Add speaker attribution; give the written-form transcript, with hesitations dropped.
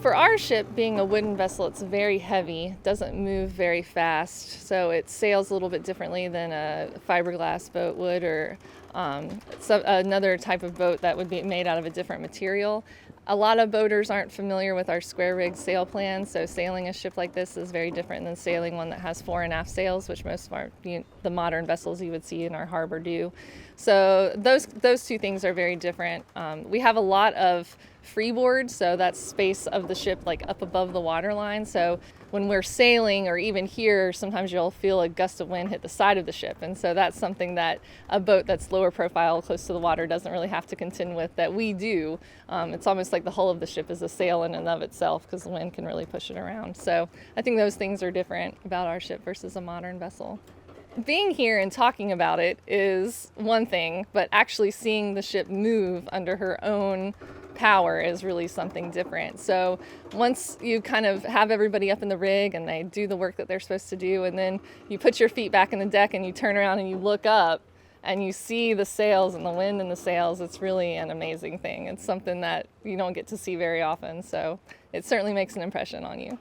Speaker 1: For our ship, being a wooden vessel, it's very heavy, doesn't move very fast, so it sails a little bit differently than a fiberglass boat would, or another type of boat that would be made out of a different material. A lot of boaters aren't familiar with our square rig sail plan, so sailing a ship like this is very different than sailing one that has fore and aft sails, which most of the modern vessels you would see in our harbor do. So those two things are very different. We have a lot of freeboard, so that's space of the ship like up above the waterline. So when we're sailing, or even here, sometimes you'll feel a gust of wind hit the side of the ship, and so that's something that a boat that's lower profile, close to the water, doesn't really have to contend with, that we do. It's almost like the hull of the ship is a sail in and of itself, because the wind can really push it around. So I think those things are different about our ship versus a modern vessel. Being here and talking about it is one thing, but actually seeing the ship move under her own power is really something different. So once you kind of have everybody up in the rig and they do the work that they're supposed to do, and then you put your feet back in the deck and you turn around and you look up and you see the sails and the wind in the sails, it's really an amazing thing. It's something that you don't get to see very often, so it certainly makes an impression on you.